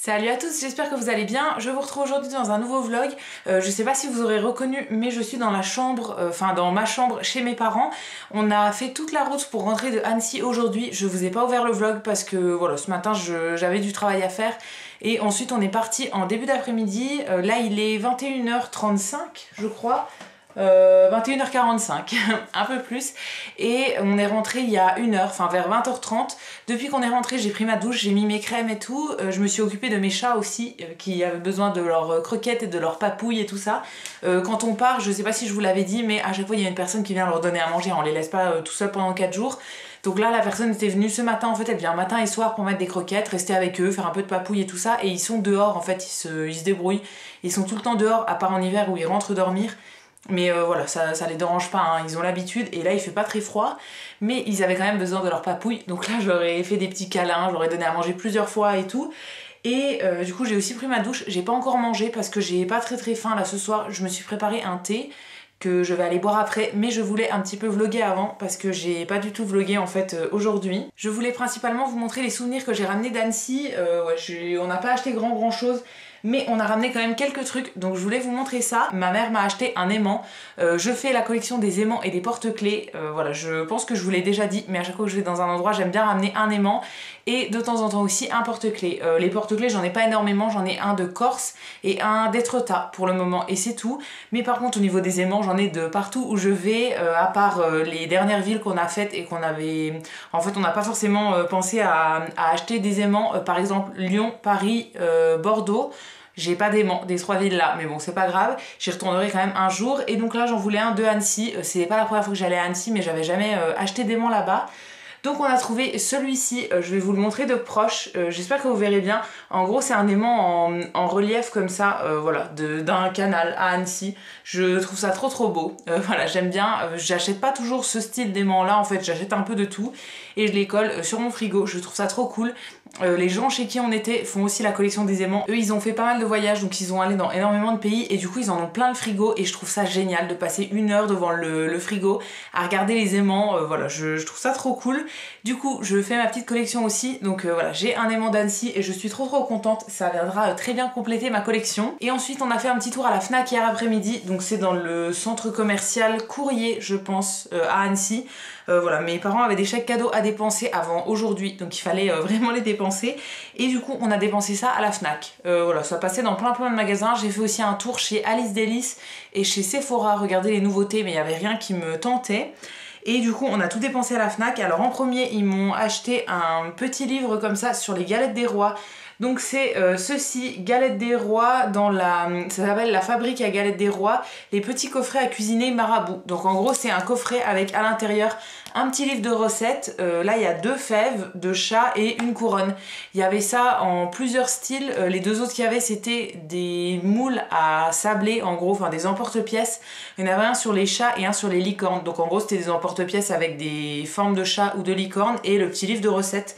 Salut à tous, j'espère que vous allez bien. Je vous retrouve aujourd'hui dans un nouveau vlog. Je sais pas si vous aurez reconnu, mais je suis dans la chambre, dans ma chambre chez mes parents. On a fait toute la route pour rentrer de Annecy aujourd'hui. Je vous ai pas ouvert le vlog parce que voilà, ce matin j'avais du travail à faire. Et ensuite on est parti en début d'après-midi. Là il est 21h35 je crois. 21h45, un peu plus, et on est rentré il y a une heure, vers 20h30. Depuis qu'on est rentré, j'ai pris ma douche, j'ai mis mes crèmes et tout. Je me suis occupée de mes chats aussi, qui avaient besoin de leurs croquettes et de leurs papouilles et tout ça. Quand on part, je sais pas si je vous l'avais dit, mais à chaque fois il y a une personne qui vient leur donner à manger, on les laisse pas tout seuls pendant 4 jours. Donc là la personne était venue ce matin, en fait elle vient matin et soir pour mettre des croquettes, rester avec eux, faire un peu de papouille et tout ça, et ils sont dehors en fait, ils se débrouillent, ils sont tout le temps dehors à part en hiver où ils rentrent dormir. Mais voilà, ça les dérange pas, hein. Ils ont l'habitude, et là il fait pas très froid, mais ils avaient quand même besoin de leur papouille, donc là j'aurais fait des petits câlins, j'aurais donné à manger plusieurs fois et tout. Et du coup j'ai aussi pris ma douche, j'ai pas encore mangé parce que j'ai pas très faim là ce soir, je me suis préparé un thé que je vais aller boire après, mais je voulais un petit peu vlogger avant parce que j'ai pas du tout vlogué en fait aujourd'hui. Je voulais principalement vous montrer les souvenirs que j'ai ramenés d'Annecy. On n'a pas acheté grand chose, mais on a ramené quand même quelques trucs, donc je voulais vous montrer ça. Ma mère m'a acheté un aimant. Je fais la collection des aimants et des porte-clés. Voilà, je pense que je vous l'ai déjà dit, mais à chaque fois que je vais dans un endroit, j'aime bien ramener un aimant et de temps en temps aussi un porte-clés. Les porte-clés, j'en ai pas énormément, j'en ai un de Corse et un d'Étretat pour le moment, et c'est tout. Mais par contre, au niveau des aimants, j'en ai de partout où je vais, à part les dernières villes qu'on a faites et qu'on avait... En fait, on n'a pas forcément pensé à acheter des aimants. Par exemple, Lyon, Paris, Bordeaux. J'ai pas d'aimant des 3 villes là, mais bon c'est pas grave, j'y retournerai quand même un jour. Et donc là j'en voulais un de Annecy, c'est pas la première fois que j'allais à Annecy, mais j'avais jamais acheté d'aimant là-bas. Donc on a trouvé celui-ci, je vais vous le montrer de proche, j'espère que vous verrez bien. En gros c'est un aimant en relief comme ça, voilà, d'un canal à Annecy. Je trouve ça trop beau, voilà, j'aime bien. J'achète pas toujours ce style d'aimant là, en fait j'achète un peu de tout et je les colle sur mon frigo, je trouve ça trop cool. Les gens chez qui on était font aussi la collection des aimants. Eux ils ont fait pas mal de voyages, donc ils ont allé dans énormément de pays et du coup ils en ont plein le frigo, et je trouve ça génial de passer une heure devant le frigo à regarder les aimants. Voilà, je trouve ça trop cool. Du coup je fais ma petite collection aussi, donc voilà, j'ai un aimant d'Annecy et je suis trop contente, ça viendra très bien compléter ma collection. Et ensuite on a fait un petit tour à la Fnac hier après-midi, donc c'est dans le centre commercial Courrier je pense, à Annecy. Voilà, mes parents avaient des chèques cadeaux à dépenser avant aujourd'hui, donc il fallait vraiment les dépenser, et du coup on a dépensé ça à la Fnac. Voilà, ça passait dans plein de magasins. J'ai fait aussi un tour chez Alice Délices et chez Sephora, regarder les nouveautés, mais il n'y avait rien qui me tentait. Et du coup on a tout dépensé à la Fnac. Alors en premier ils m'ont acheté un petit livre comme ça sur les galettes des rois. Donc c'est ceci, Galettes des Rois, ça s'appelle La Fabrique à Galettes des Rois, les petits coffrets à cuisiner marabout. Donc en gros c'est un coffret avec à l'intérieur un petit livre de recettes. Là il y a 2 fèves de chat et une couronne. Il y avait ça en plusieurs styles. Les 2 autres qu'il y avait c'était des moules à sablé, en gros, des emporte-pièces. Il y en avait un sur les chats et un sur les licornes. Donc en gros c'était des emporte-pièces avec des formes de chat ou de licorne et le petit livre de recettes.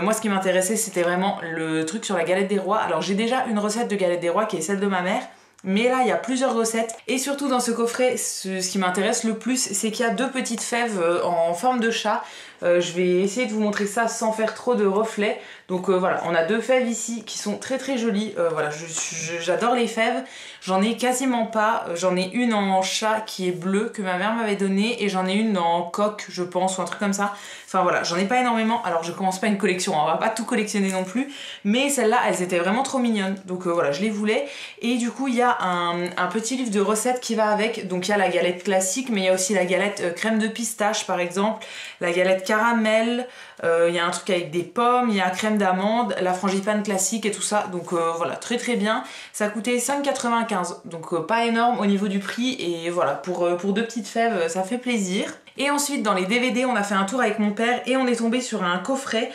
Moi ce qui m'intéressait c'était vraiment le truc sur la galette des rois. Alors j'ai déjà une recette de galette des rois qui est celle de ma mère, mais là il y a plusieurs recettes, et surtout dans ce coffret ce qui m'intéresse le plus c'est qu'il y a 2 petites fèves en forme de chat. Je vais essayer de vous montrer ça sans faire trop de reflets. Donc voilà, on a 2 fèves ici qui sont très jolies. Voilà, j'adore les fèves. J'en ai quasiment pas. J'en ai une en chat qui est bleue que ma mère m'avait donnée, et j'en ai une en coque je pense, ou un truc comme ça. Enfin voilà, j'en ai pas énormément. Alors je commence pas une collection, on va pas tout collectionner non plus, mais celles-là elles étaient vraiment trop mignonnes, donc voilà, je les voulais. Et du coup il y a un petit livre de recettes qui va avec. Donc il y a la galette classique, mais il y a aussi la galette crème de pistache par exemple, la galette caramel, il y a un truc avec des pommes, il y a crème d'amande, la frangipane classique et tout ça. Donc voilà, très bien. Ça coûtait 5,95 €, donc pas énorme au niveau du prix, et voilà, pour 2 petites fèves ça fait plaisir. Et ensuite dans les DVD on a fait un tour avec mon père et on est tombé sur un coffret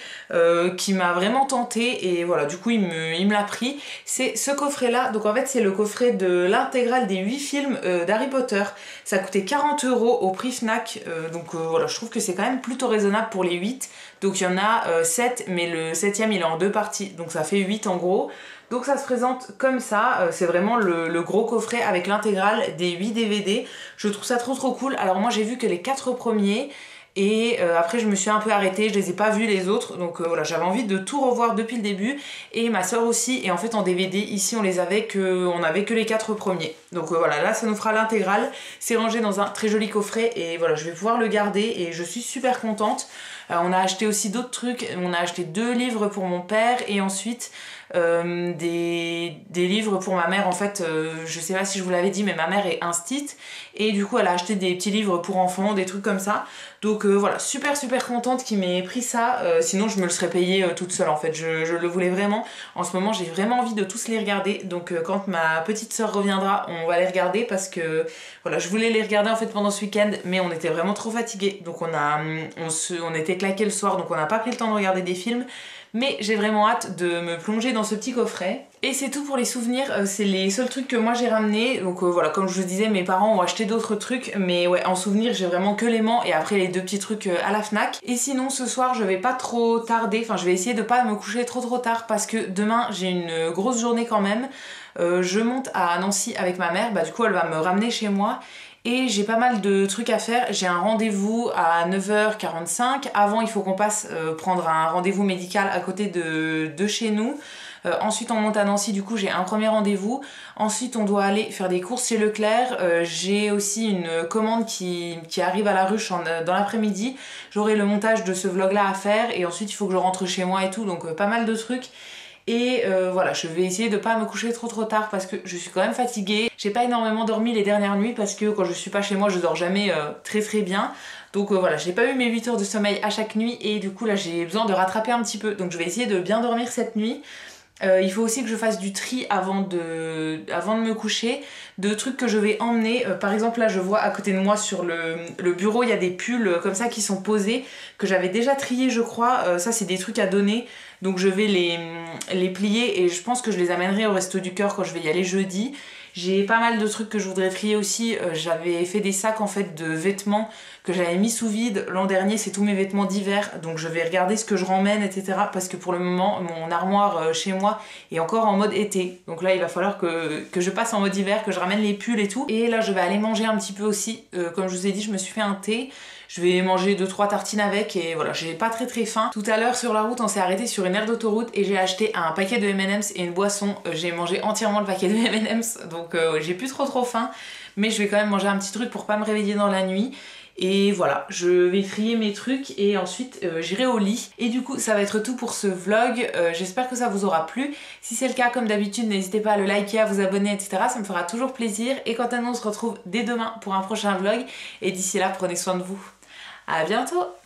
qui m'a vraiment tenté, et voilà, du coup il me l'a pris. C'est ce coffret là, donc en fait c'est le coffret de l'intégrale des 8 films d'Harry Potter. Ça coûtait 40 € au prix Fnac, donc voilà, je trouve que c'est quand même plutôt raisonnable pour les 8. Donc il y en a 7, mais le 7ème il est en 2 parties, donc ça fait 8 en gros. Donc ça se présente comme ça, c'est vraiment le gros coffret avec l'intégrale des 8 DVD. Je trouve ça trop cool. Alors moi j'ai vu que les 4 premiers Et après je me suis un peu arrêtée, je les ai pas vus les autres, donc voilà, j'avais envie de tout revoir depuis le début, et ma soeur aussi, et en fait en DVD ici on avait que les 4 premiers. Donc voilà, là ça nous fera l'intégrale, c'est rangé dans un très joli coffret, et voilà, je vais pouvoir le garder, et je suis super contente. On a acheté aussi d'autres trucs, on a acheté 2 livres pour mon père, et ensuite des livres pour ma mère. En fait, je sais pas si je vous l'avais dit, mais ma mère est instite, et du coup elle a acheté des petits livres pour enfants, des trucs comme ça. Donc voilà, super contente qu'il m'ait pris ça, sinon je me le serais payé toute seule en fait, je le voulais vraiment. En ce moment j'ai vraiment envie de tous les regarder, donc quand ma petite soeur reviendra on va les regarder, parce que voilà, je voulais les regarder en fait pendant ce week-end, mais on était vraiment trop fatigués, donc on était claqués le soir, donc on n'a pas pris le temps de regarder des films. Mais j'ai vraiment hâte de me plonger dans ce petit coffret. Et c'est tout pour les souvenirs, c'est les seuls trucs que moi j'ai ramenés. Donc voilà, comme je vous disais, mes parents ont acheté d'autres trucs, mais ouais, en souvenir j'ai vraiment que l'aimant et après les 2 petits trucs à la Fnac. Et sinon ce soir je vais pas trop tarder, enfin je vais essayer de pas me coucher trop tard, parce que demain j'ai une grosse journée quand même. Je monte à Nancy avec ma mère, bah du coup elle va me ramener chez moi. Et j'ai pas mal de trucs à faire, j'ai un rendez-vous à 9h45, avant il faut qu'on passe prendre un rendez-vous médical à côté de chez nous. Ensuite on monte à Nancy, du coup j'ai un premier rendez-vous. Ensuite on doit aller faire des courses chez Leclerc. J'ai aussi une commande qui arrive à la ruche dans l'après-midi. J'aurai le montage de ce vlog là à faire, et ensuite il faut que je rentre chez moi et tout, donc pas mal de trucs. Et voilà, je vais essayer de pas me coucher trop tard, parce que je suis quand même fatiguée. J'ai pas énormément dormi les dernières nuits, parce que quand je suis pas chez moi je dors jamais très bien. Donc voilà, j'ai pas eu mes 8 heures de sommeil à chaque nuit, et du coup là j'ai besoin de rattraper un petit peu. Donc je vais essayer de bien dormir cette nuit. Il faut aussi que je fasse du tri avant de me coucher, de trucs que je vais emmener. Par exemple là je vois à côté de moi sur le bureau il y a des pulls comme ça qui sont posés, que j'avais déjà triés je crois. Ça c'est des trucs à donner, donc je vais les plier, et je pense que je les amènerai au Resto du Cœur quand je vais y aller jeudi. J'ai pas mal de trucs que je voudrais trier aussi. J'avais fait des sacs en fait de vêtements que j'avais mis sous vide l'an dernier, c'est tous mes vêtements d'hiver, donc je vais regarder ce que je ramène, etc. Parce que pour le moment mon armoire chez moi est encore en mode été, donc là il va falloir que je passe en mode hiver, que je ramène les pulls et tout. Et là je vais aller manger un petit peu aussi, comme je vous ai dit je me suis fait un thé. Je vais manger 2-3 tartines avec, et voilà, j'ai pas très faim. Tout à l'heure sur la route on s'est arrêté sur une aire d'autoroute, et j'ai acheté un paquet de M&M's et une boisson. J'ai mangé entièrement le paquet de M&M's, donc j'ai plus trop faim, mais je vais quand même manger un petit truc pour pas me réveiller dans la nuit. Et voilà, je vais trier mes trucs, et ensuite j'irai au lit. Et du coup ça va être tout pour ce vlog. J'espère que ça vous aura plu. Si c'est le cas, comme d'habitude, n'hésitez pas à le liker, à vous abonner, etc. Ça me fera toujours plaisir. Et quant à nous, on se retrouve dès demain pour un prochain vlog, et d'ici là prenez soin de vous. À bientôt!